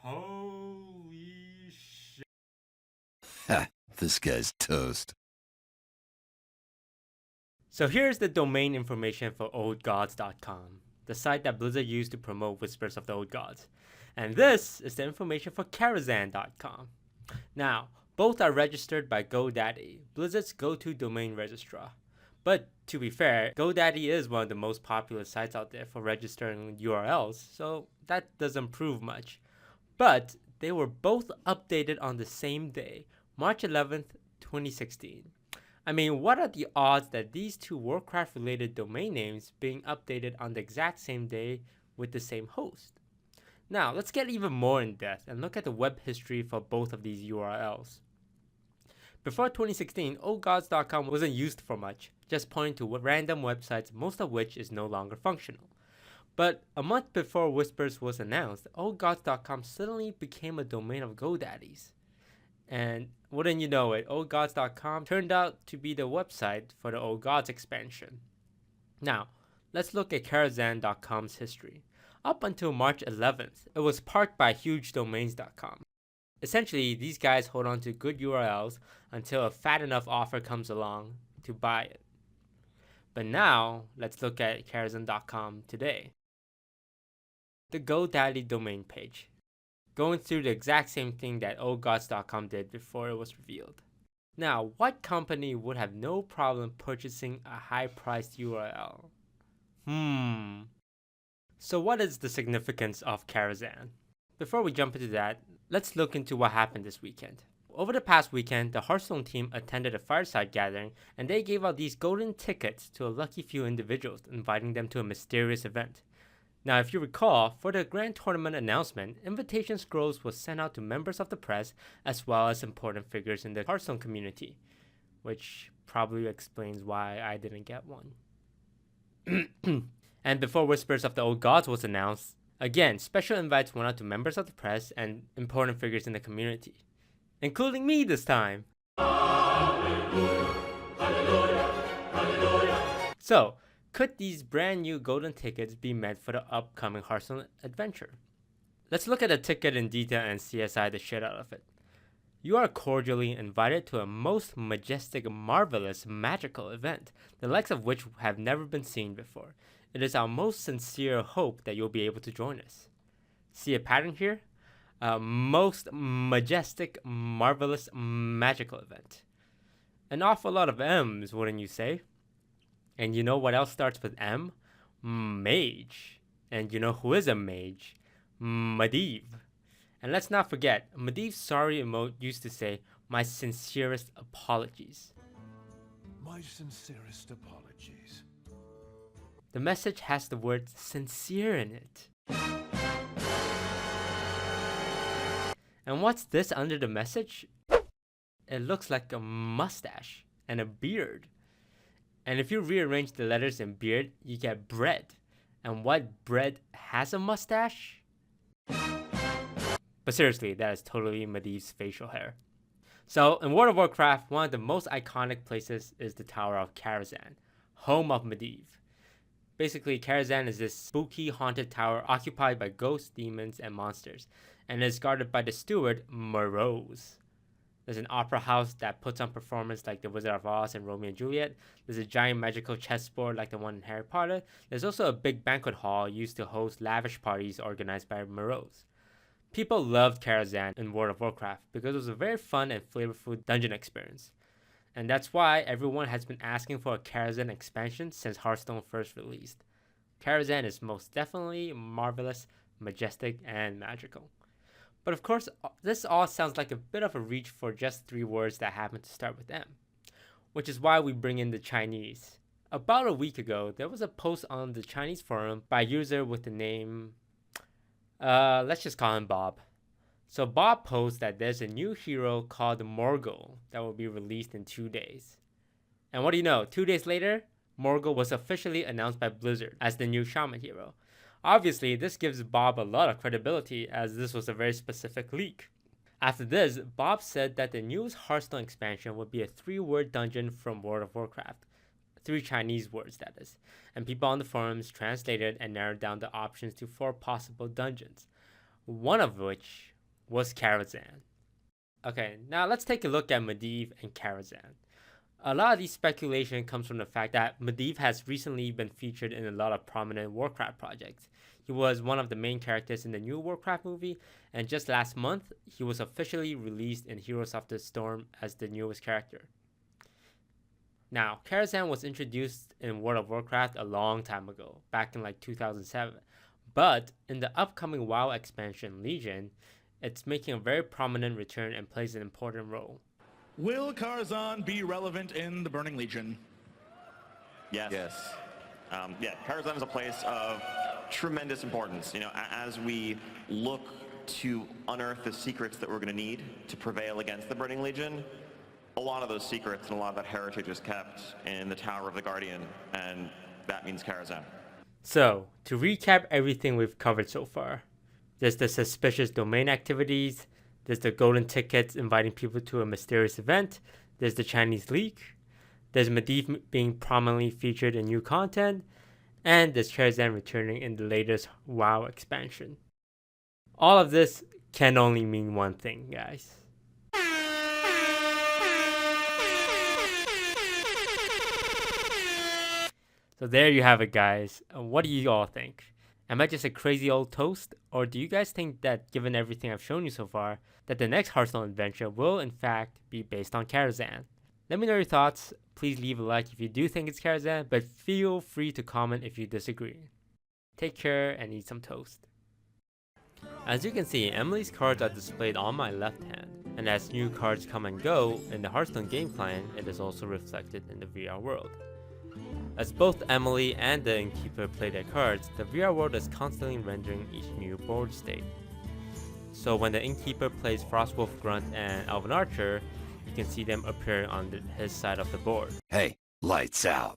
Holy shit. Ha, this guy's toast. So here's the domain information for oldgods.com, the site that Blizzard used to promote Whispers of the Old Gods. And this is the information for Karazhan.com. Now, both are registered by GoDaddy, Blizzard's go-to domain registrar. But to be fair, GoDaddy is one of the most popular sites out there for registering URLs, so that doesn't prove much. But they were both updated on the same day, March 11th, 2016. I mean, what are the odds that these two Warcraft related domain names being updated on the exact same day with the same host? Now, let's get even more in depth and look at the web history for both of these URLs. Before 2016, oldgods.com wasn't used for much, just pointing to random websites, most of which is no longer functional. But a month before Whispers was announced, oldgods.com suddenly became a domain of GoDaddy's. And wouldn't you know it, oldgods.com turned out to be the website for the Old Gods expansion. Now, let's look at Karazhan.com's history. Up until March 11th, it was parked by hugedomains.com. Essentially, these guys hold on to good URLs until a fat enough offer comes along to buy it. But now, let's look at Karazhan.com today. The GoDaddy domain page, going through the exact same thing that oldgods.com did before it was revealed. Now, what company would have no problem purchasing a high-priced URL? So what is the significance of Karazhan? Before we jump into that, let's look into what happened this weekend. Over the past weekend, the Hearthstone team attended a fireside gathering and they gave out these golden tickets to a lucky few individuals, inviting them to a mysterious event. Now, if you recall, for the grand tournament announcement, invitation scrolls was sent out to members of the press as well as important figures in the Hearthstone community, which probably explains why I didn't get one. And before Whispers of the Old Gods was announced, again, special invites went out to members of the press and important figures in the community, including me this time. Hallelujah, hallelujah, hallelujah. So, could these brand new golden tickets be meant for the upcoming Hearthstone adventure? Let's look at the ticket in detail and CSI the shit out of it. You are cordially invited to a most majestic, marvelous, magical event, the likes of which have never been seen before. It is our most sincere hope that you'll be able to join us. See a pattern here? A most majestic, marvelous, magical event. An awful lot of M's, wouldn't you say? And you know what else starts with M? Mage. And you know who is a mage? Medivh. And let's not forget, Medivh's sorry emote used to say, "My sincerest apologies." My sincerest apologies. The message has the word sincere in it. And what's this under the message? It looks like a mustache and a beard. And if you rearrange the letters in beard, you get bread. And what bread has a mustache? But seriously, that is totally Medivh's facial hair. So, in World of Warcraft, one of the most iconic places is the Tower of Karazhan, home of Medivh. Basically, Karazhan is this spooky, haunted tower occupied by ghosts, demons, and monsters, and is guarded by the steward, Morose. There's an opera house that puts on performances like The Wizard of Oz and Romeo and Juliet. There's a giant magical chessboard like the one in Harry Potter. There's also a big banquet hall used to host lavish parties organized by Morose. People loved Karazhan in World of Warcraft because it was a very fun and flavorful dungeon experience. And that's why everyone has been asking for a Karazhan expansion since Hearthstone first released. Karazhan is most definitely marvelous, majestic, and magical. But of course, this all sounds like a bit of a reach for just 3 words that happen to start with M, which is why we bring in the Chinese. About a week ago, there was a post on the Chinese forum by a user with the name, let's just call him Bob. So Bob posted that there's a new hero called Morgul that will be released in 2 days. And what do you know, 2 days later, Morgul was officially announced by Blizzard as the new shaman hero. Obviously, this gives Bob a lot of credibility as this was a very specific leak. After this, Bob said that the newest Hearthstone expansion would be a 3-word dungeon from World of Warcraft. 3 Chinese words, that is. And people on the forums translated and narrowed down the options to 4 possible dungeons. One of which was Karazhan. Okay, now let's take a look at Medivh and Karazhan. A lot of these speculation comes from the fact that Medivh has recently been featured in a lot of prominent Warcraft projects. He was one of the main characters in the new Warcraft movie, and just last month, he was officially released in Heroes of the Storm as the newest character. Now, Karazhan was introduced in World of Warcraft a long time ago, back in like 2007, but in the upcoming WoW expansion Legion, it's making a very prominent return and plays an important role. Will Karazhan be relevant in the Burning Legion? Yes. Yeah, Karazhan is a place of tremendous importance. You know, as we look to unearth the secrets that we're going to need to prevail against the Burning Legion, a lot of those secrets and a lot of that heritage is kept in the Tower of the Guardian, and that means Karazhan. So, to recap everything we've covered so far, there's the suspicious domain activities, there's the golden tickets inviting people to a mysterious event, there's the Chinese leak, there's Medivh being prominently featured in new content, and there's Karazhan returning in the latest WoW expansion. All of this can only mean one thing, guys. So there you have it, guys. What do you all think? Am I just a crazy old toast? Or do you guys think that, given everything I've shown you so far, that the next Hearthstone adventure will in fact be based on Karazhan? Let me know your thoughts. Please leave a like if you do think it's Karazhan, but feel free to comment if you disagree. Take care and eat some toast. As you can see, Emily's cards are displayed on my left hand, and as new cards come and go in the Hearthstone game client, it is also reflected in the VR world. As both Emily and the Innkeeper play their cards, the VR world is constantly rendering each new board state. So when the Innkeeper plays Frostwolf Grunt and Elven Archer, you can see them appearing on his side of the board. Hey, lights out.